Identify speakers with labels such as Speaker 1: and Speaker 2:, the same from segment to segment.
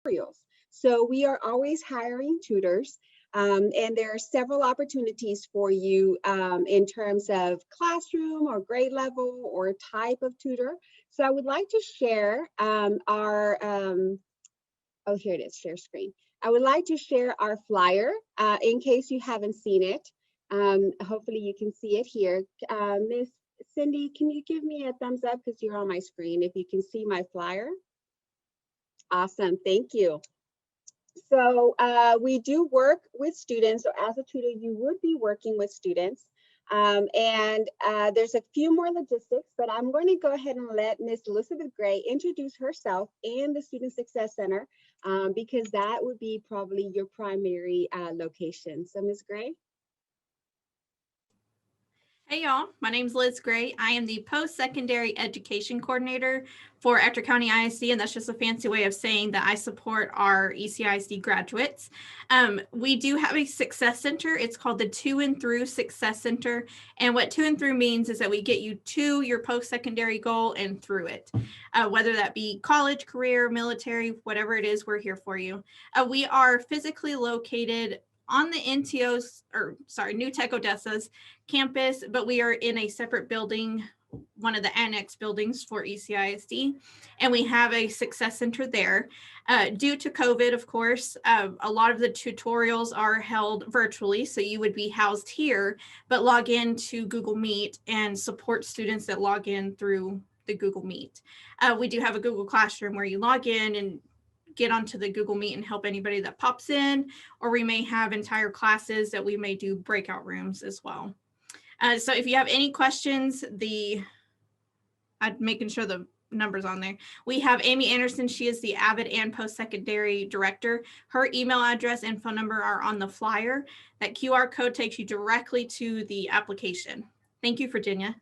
Speaker 1: tutorials. So we are always hiring tutors. And there are several opportunities for you in terms of classroom or grade level or type of tutor. So I would like to share oh, here it is, share screen. I would like to share our flyer in case you haven't seen it. Hopefully you can see it here. Miss Cindy, can you give me a thumbs up because you're on my screen if you can see my flyer? Awesome, thank you. So we do work with students. So as a tutor, you would be working with students. There's a few more logistics, but I'm going to go ahead and let Miss Elizabeth Gray introduce herself and the Student Success Center because that would be probably your primary location. So Ms. Gray.
Speaker 2: Hey y'all, my name is Liz Gray. I am the post-secondary education coordinator for Ector County ISD, and that's just a fancy way of saying that I support our ECISD graduates. We do have a success center. It's called the To and Through Success Center. And what To and Through means is that we get you to your post-secondary goal and through it, whether that be college, career, military, whatever it is, we're here for you. We are physically located on the New Tech Odessa's campus, but we are in a separate building, one of the annex buildings for ECISD, and we have a success center there. Due to COVID, of course, a lot of the tutorials are held virtually, so you would be housed here, but log in to Google Meet and support students that log in through the Google Meet. We do have a Google Classroom where you log in and get onto the Google Meet and help anybody that pops in, or we may have entire classes that we may do breakout rooms as well. So if you have any questions, I'm making sure the numbers on there. We have Amy Anderson. She is the Avid and post-secondary director. Her email address and phone number are on the flyer. That QR code takes you directly to the application. Thank you, Virginia.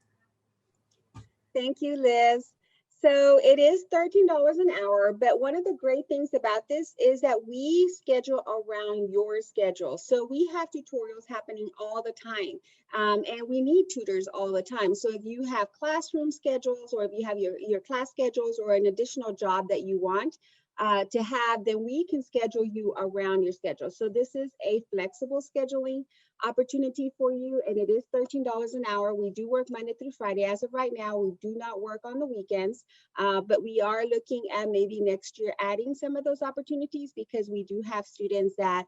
Speaker 1: Thank you, Liz. So it is $13 an hour, but one of the great things about this is that we schedule around your schedule. So we have tutorials happening all the time, and we need tutors all the time. So if you have classroom schedules, or if you have your class schedules, or an additional job that you want to have, then we can schedule you around your schedule. So this is a flexible scheduling opportunity for you, and it is $13 an hour. We do work Monday through Friday. As of right now, we do not work on the weekends, but we are looking at maybe next year adding some of those opportunities because we do have students that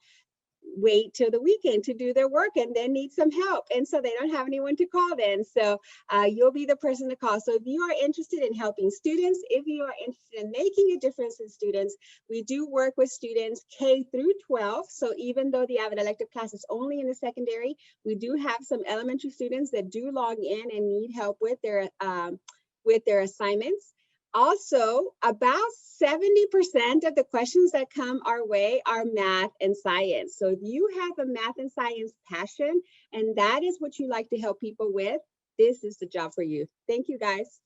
Speaker 1: wait till the weekend to do their work and then need some help, and so they don't have anyone to call then. So you'll be the person to call. So if you are interested in helping students, if you are interested in making a difference in students, we do work with students K through 12. So even though the Avid elective class is only in the secondary, we do have some elementary students that do log in and need help with their assignments. Also, about 70% of the questions that come our way are math and science. So if you have a math and science passion, and that is what you like to help people with, this is the job for you. Thank you, guys.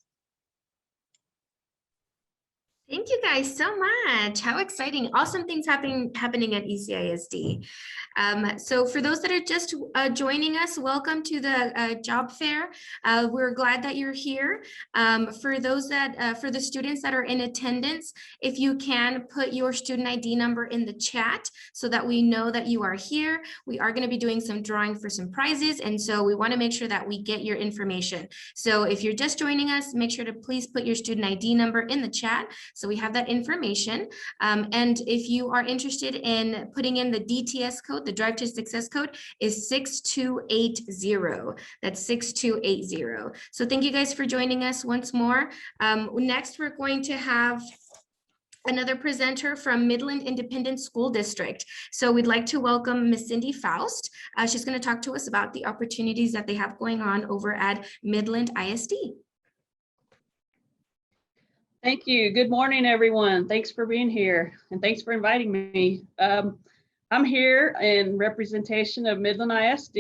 Speaker 3: Thank you guys so much. How exciting. Awesome things happening at ECISD. So for those that are just joining us, welcome to the job fair. We're glad that you're here. For those that, for the students that are in attendance, if you can put your student ID number in the chat so that we know that you are here. We are going to be doing some drawing for some prizes, and so we want to make sure that we get your information. So if you're just joining us, make sure to please put your student ID number in the chat so we have that information. And if you are interested in putting in the DTS code, the Drive to Success code is 6280. That's 6280. So thank you guys for joining us once more. Next, we're going to have another presenter from Midland Independent School District. So we'd like to welcome Miss Cindy Faust. She's going to talk to us about the opportunities that they have going on over at Midland ISD.
Speaker 4: Thank you. Good morning, everyone. Thanks for being here, and thanks for inviting me. I'm here in representation of Midland ISD,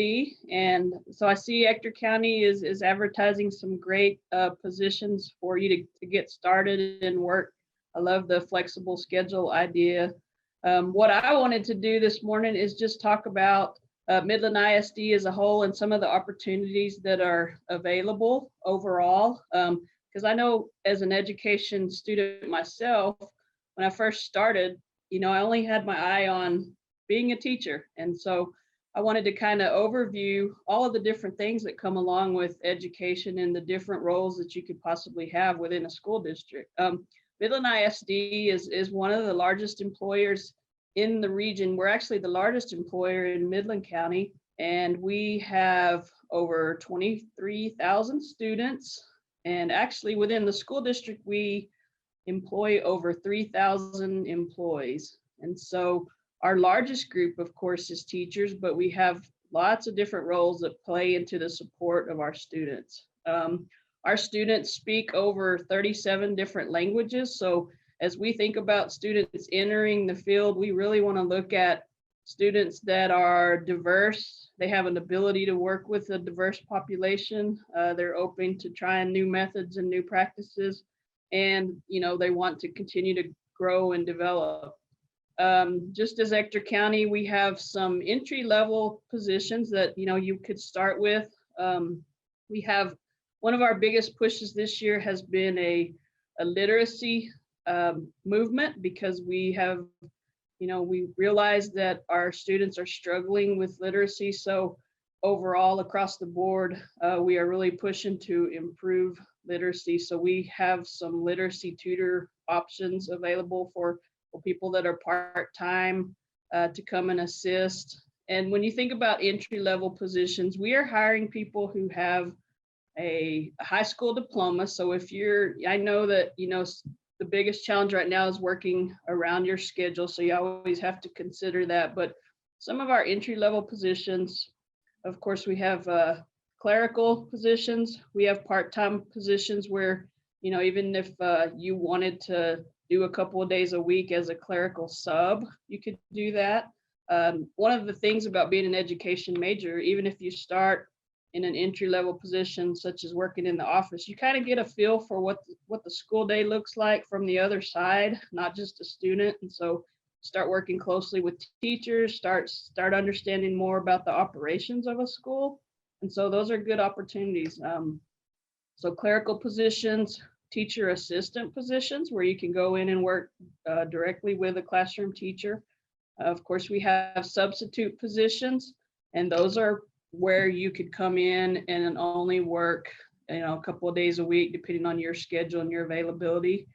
Speaker 4: and so I see Ector County is advertising some great positions for you to get started and work. I love the flexible schedule idea. What I wanted to do this morning is just talk about Midland ISD as a whole and some of the opportunities that are available overall. Because I know as an education student myself, when I first started, I only had my eye on being a teacher. And so I wanted to kind of overview all of the different things that come along with education and the different roles that you could possibly have within a school district. Midland ISD is one of the largest employers in the region. We're actually the largest employer in Midland County, and we have over 23,000 students. And actually within the school district, we employ over 3,000 employees. And so our largest group, of course, is teachers, but we have lots of different roles that play into the support of our students. Our students speak over 37 different languages. So as we think about students entering the field, we really want to look at students that are diverse. They have an ability to work with a diverse population. They're open to trying new methods and new practices. And, they want to continue to grow and develop. Just as Ector County, we have some entry-level positions that, you could start with. We have one of our biggest pushes this year has been a literacy movement, because we have, we realize that our students are struggling with literacy. So overall, across the board, we are really pushing to improve literacy. So we have some literacy tutor options available for people that are part-time to come and assist. And when you think about entry-level positions, we are hiring people who have a high school diploma. So I know that, the biggest challenge right now is working around your schedule. So you always have to consider that. But some of our entry-level positions, of course, we have clerical positions. We have part-time positions where, even if you wanted to do a couple of days a week as a clerical sub, you could do that. One of the things about being an education major, even if you start in an entry-level position, such as working in the office, you kind of get a feel for what the school day looks like from the other side, not just a student. And so start working closely with teachers, start understanding more about the operations of a school. And so those are good opportunities. So clerical positions, teacher assistant positions, where you can go in and work directly with a classroom teacher. Of course, we have substitute positions, and those are where you could come in and only work, a couple of days a week, depending on your schedule and your availability.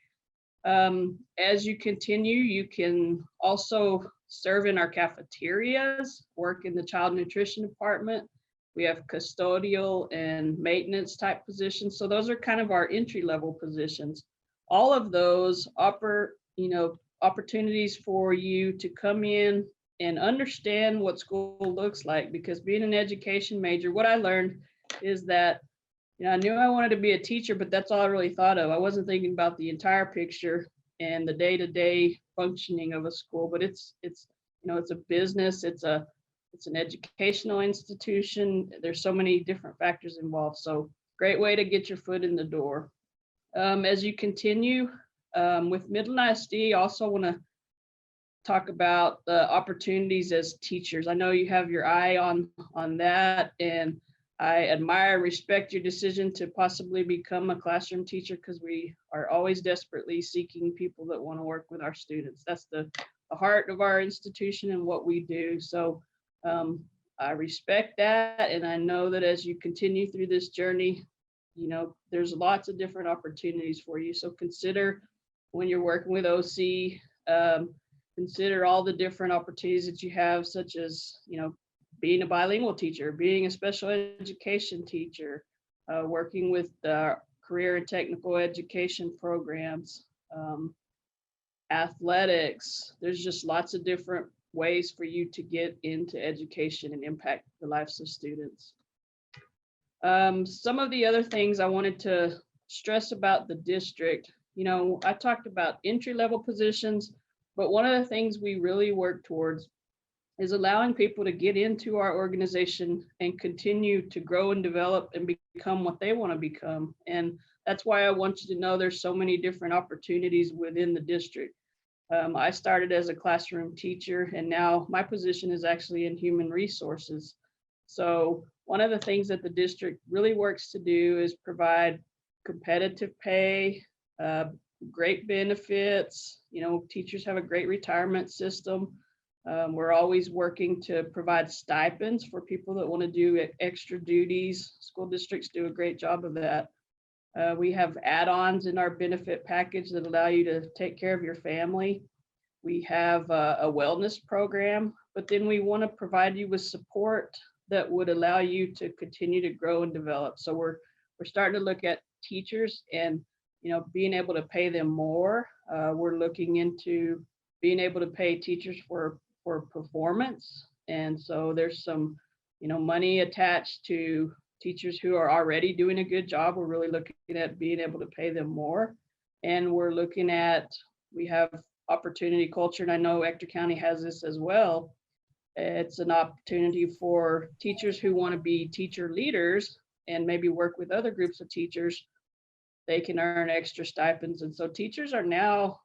Speaker 4: As you continue, you can also serve in our cafeterias, work in the child nutrition department. We have custodial and maintenance type positions. So those are kind of our entry level positions. All of those offer, opportunities for you to come in and understand what school looks like, because being an education major, what I learned is that, I knew I wanted to be a teacher, but that's all I really thought of. I wasn't thinking about the entire picture and the day-to-day functioning of a school, but it's a business, it's an educational institution. There's so many different factors involved. So great way to get your foot in the door. As you continue with Midland ISD, also want to talk about the opportunities as teachers. I know you have your eye on that, and I admire and respect your decision to possibly become a classroom teacher, because we are always desperately seeking people that want to work with our students. That's the heart of our institution and what we do. So I respect that, and I know that as you continue through this journey, there's lots of different opportunities for you. So consider when you're working with OC, consider all the different opportunities that you have, such as, being a bilingual teacher, being a special education teacher, working with career and technical education programs, athletics. There's just lots of different ways for you to get into education and impact the lives of students. Some of the other things I wanted to stress about the district, I talked about entry-level positions, but one of the things we really work towards is allowing people to get into our organization and continue to grow and develop and become what they want to become. And that's why I want you to know there's so many different opportunities within the district. I started as a classroom teacher, and now my position is actually in human resources. So one of the things that the district really works to do is provide competitive pay, great benefits. You know, teachers have a great retirement system. We're always working to provide stipends for people that want to do extra duties. School districts do a great job of that. We have add-ons in our benefit package that allow you to take care of your family. We have a wellness program, but then we want to provide you with support that would allow you to continue to grow and develop. So we're starting to look at teachers and, you know, being able to pay them more. We're looking into being able to pay teachers for performance. And so there's some, you know, money attached to teachers who are already doing a good job. We're really looking at being able to pay them more. And we're looking at, we have opportunity culture, and I know Ector County has this as well. It's an opportunity for teachers who want to be teacher leaders and maybe work with other groups of teachers. They can earn extra stipends. And so teachers are now,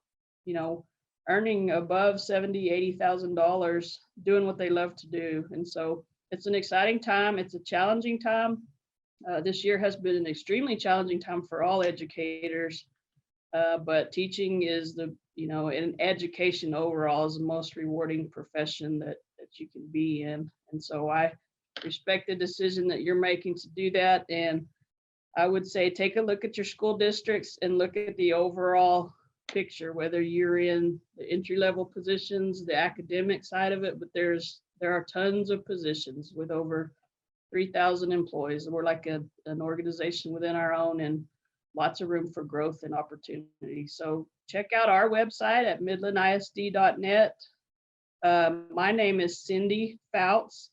Speaker 4: you know, earning above $70,000, $80,000 doing what they love to do. And so it's an exciting time. It's a challenging time. This year has been an extremely challenging time for all educators, but teaching is the, you know, and education overall is the most rewarding profession that you can be in. And so I respect the decision that you're making to do that. And I would say take a look at your school districts and look at the overall picture, whether you're in the entry-level positions, the academic side of it, but there are tons of positions with over 3,000 employees. We're like an organization within our own, and lots of room for growth and opportunity. So check out our website at midlandisd.net. My name is Cindy Faust,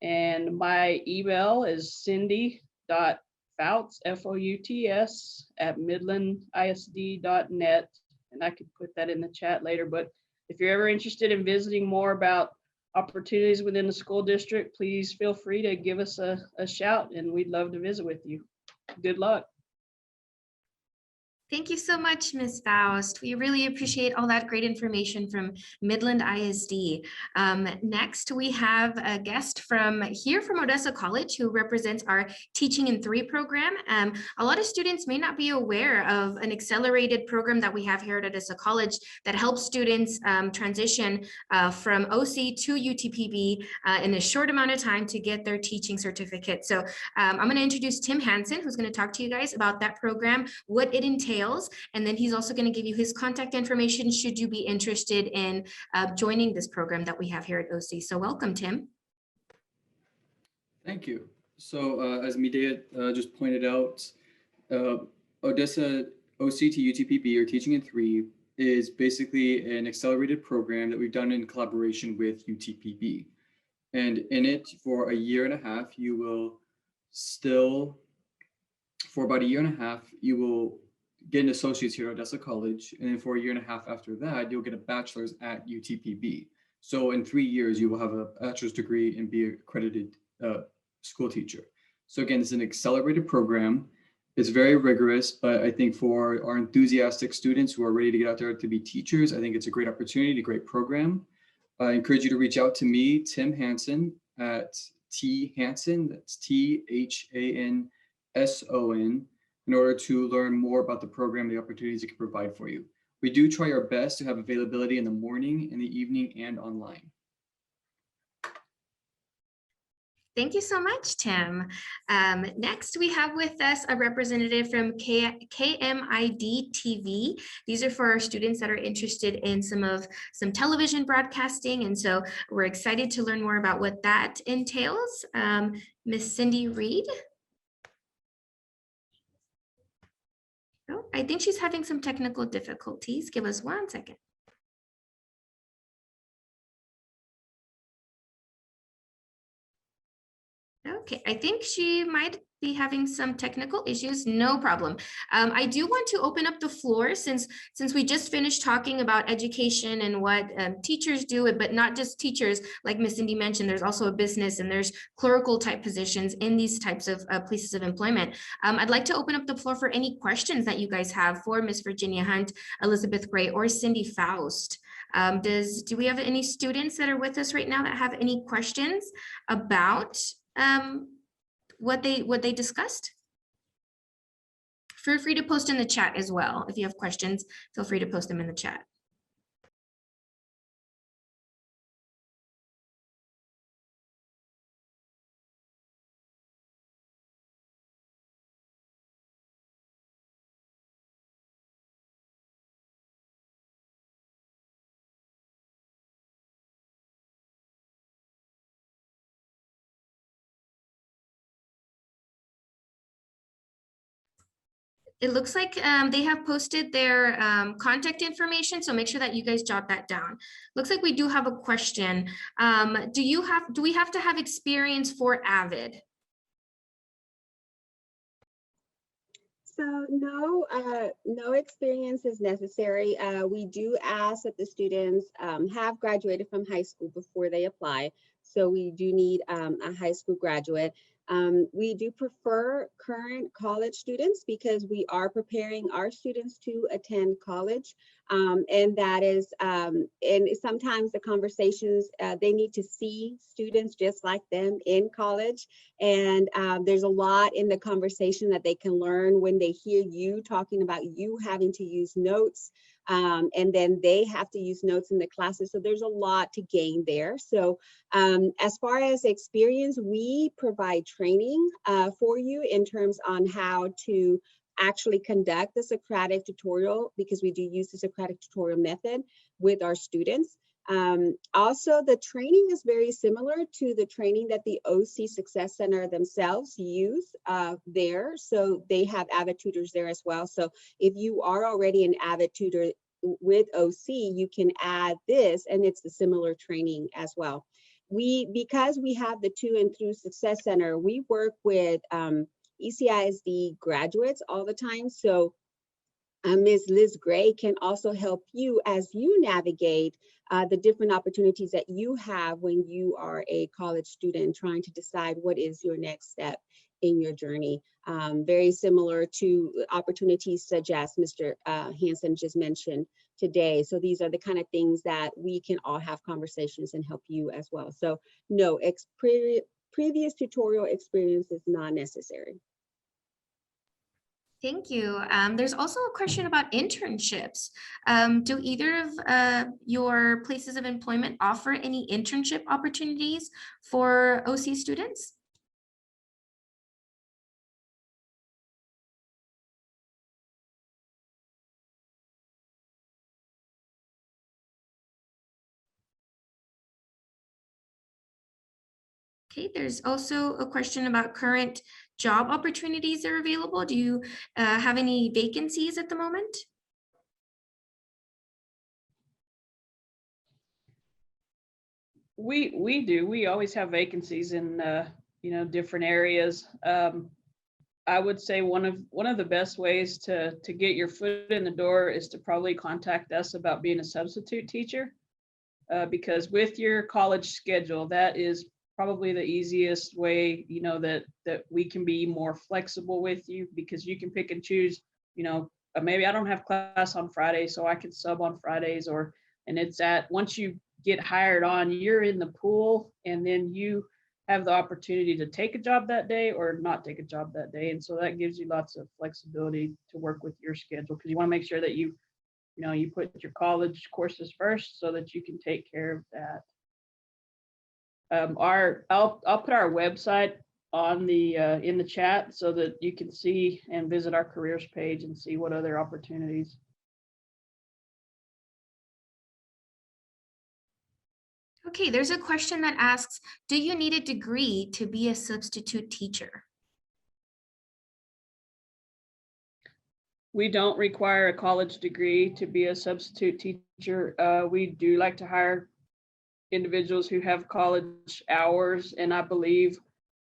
Speaker 4: and my email is cindy.fouts, F-O-U-T-S, at midlandisd.net. And I could put that in the chat later. But if you're ever interested in visiting more about opportunities within the school district, please feel free to give us a shout, and we'd love to visit with you. Good luck.
Speaker 3: Thank you so much, Ms. Faust. We really appreciate all that great information from Midland ISD. Next, we have a guest from Odessa College who represents our Teaching in 3 program. A lot of students may not be aware of an accelerated program that we have here at Odessa College that helps students transition from OC to UTPB in a short amount of time to get their teaching certificate. So I'm going to introduce Tim Hansen, who's going to talk to you guys about that program, what it entails, and then he's also going to give you his contact information should you be interested in joining this program that we have here at OC. So welcome, Tim.
Speaker 5: Thank you. So as Medea just pointed out, Odessa OC to UTPB, or Teaching in 3, is basically an accelerated program that we've done in collaboration with UTPB. And in it, for a year and a half, you will get an associate's here at Odessa College, and then for a year and a half after that, you'll get a bachelor's at UTPB. So in 3 years, you will have a bachelor's degree and be an accredited school teacher. So again, it's an accelerated program. It's very rigorous, but I think for our enthusiastic students who are ready to get out there to be teachers, I think it's a great opportunity, a great program. I encourage you to reach out to me, Tim Hansen, at T Hansen, that's THANSON, in order to learn more about the program, the opportunities it can provide for you. We do try our best to have availability in the morning, in the evening, and online.
Speaker 3: Thank you so much, Tim. Next, we have with us a representative from KMID TV. These are for our students that are interested in some television broadcasting, and so we're excited to learn more about what that entails. Miss Cindy Reed. Oh, I think she's having some technical difficulties. Give us 1 second. Okay, I think she might be having some technical issues. No problem. I do want to open up the floor since we just finished talking about education and what teachers do, but not just teachers. Like Miss Cindy mentioned, there's also a business and there's clerical type positions in these types of places of employment. I'd like to open up the floor for any questions that you guys have for Miss Virginia Hunt, Elizabeth Gray, or Cindy Faust. Do we have any students that are with us right now that have any questions about what they discussed? feel free to post in the chat as well. If you have questions, feel free to post them in the chat. It looks like they have posted their contact information, so make sure that you guys jot that down. Looks like we do have a question. Do we have to have experience for Avid?
Speaker 1: So no, no experience is necessary. We do ask that the students have graduated from high school before they apply. So we do need a high school graduate. We do prefer current college students because we are preparing our students to attend college. And that is, and sometimes the conversations, they need to see students just like them in college. And there's a lot in the conversation that they can learn when they hear you talking about you having to use notes. And then they have to use notes in the classes. So there's a lot to gain there. So as far as experience, we provide training for you in terms on how to actually conduct the Socratic tutorial, because we do use the Socratic tutorial method with our students. Also, the training is very similar to the training that the OC Success Center themselves use there. So they have Avid tutors there as well. So if you are already an Avid tutor with OC, you can add this, and it's a similar training as well. Because we have the 2 and through Success Center, we work with ECISD graduates all the time. So Ms. Liz Gray can also help you as you navigate the different opportunities that you have when you are a college student trying to decide what is your next step in your journey. Very similar to opportunities such as Mr. Hansen just mentioned today. So these are the kind of things that we can all have conversations and help you as well. So no, previous tutorial experience is not necessary.
Speaker 3: Thank you. There's also a question about internships. Do either of your places of employment offer any internship opportunities for OC students? Okay, there's also a question about current job opportunities that are available. Do you have any vacancies at the moment?
Speaker 4: We do. We always have vacancies in different areas. I would say one of the best ways to get your foot in the door is to probably contact us about being a substitute teacher, because with your college schedule, that is probably the easiest way, that we can be more flexible with you, because you can pick and choose, maybe I don't have class on Friday, so I can sub on Fridays, and it's once you get hired on, you're in the pool, and then you have the opportunity to take a job that day or not take a job that day. And so that gives you lots of flexibility to work with your schedule, because you want to make sure that you put your college courses first so that you can take care of that. I'll put our website on the in the chat so that you can see and visit our careers page and see what other opportunities.
Speaker 3: Okay, there's a question that asks, do you need a degree to be a substitute teacher?
Speaker 4: We don't require a college degree to be a substitute teacher. We do like to hire individuals who have college hours, and I believe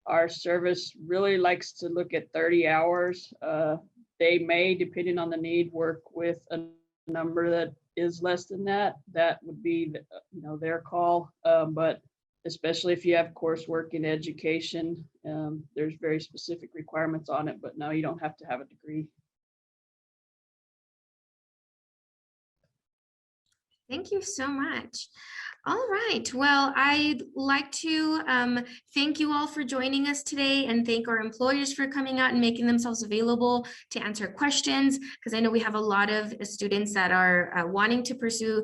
Speaker 4: our service really likes to look at 30 hours. They may, depending on the need, work with a number that is less than that. That would be their call. But especially if you have coursework in education, there's very specific requirements on it, but no, you don't have to have a degree.
Speaker 3: Thank you so much. All right. Well, I'd like to thank you all for joining us today and thank our employers for coming out and making themselves available to answer questions, because I know we have a lot of students that are wanting to pursue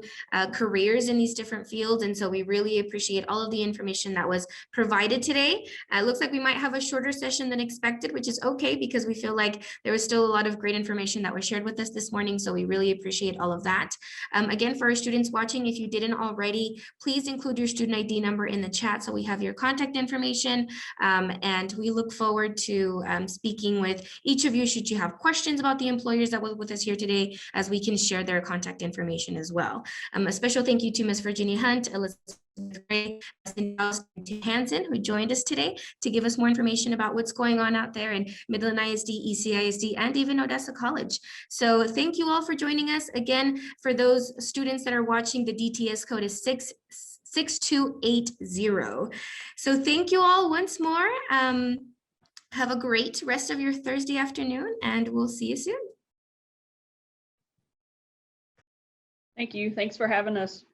Speaker 3: careers in these different fields. And so we really appreciate all of the information that was provided today. It looks like we might have a shorter session than expected, which is okay because we feel like there was still a lot of great information that was shared with us this morning. So we really appreciate all of that. Again, for our students watching, if you didn't already, please include your student ID number in the chat so we have your contact information. And we look forward to speaking with each of you should you have questions about the employers that were with us here today, as we can share their contact information as well. A special thank you to Ms. Virginia Hunt, Elizabeth Gray, and to Hansen, who joined us today to give us more information about what's going on out there in Midland ISD, ECISD, and even Odessa College. So thank you all for joining us. Again, for those students that are watching, the DTS code is 6280. So thank you all once more. Have a great rest of your Thursday afternoon, and we'll see you soon.
Speaker 4: Thank you. Thanks for having us.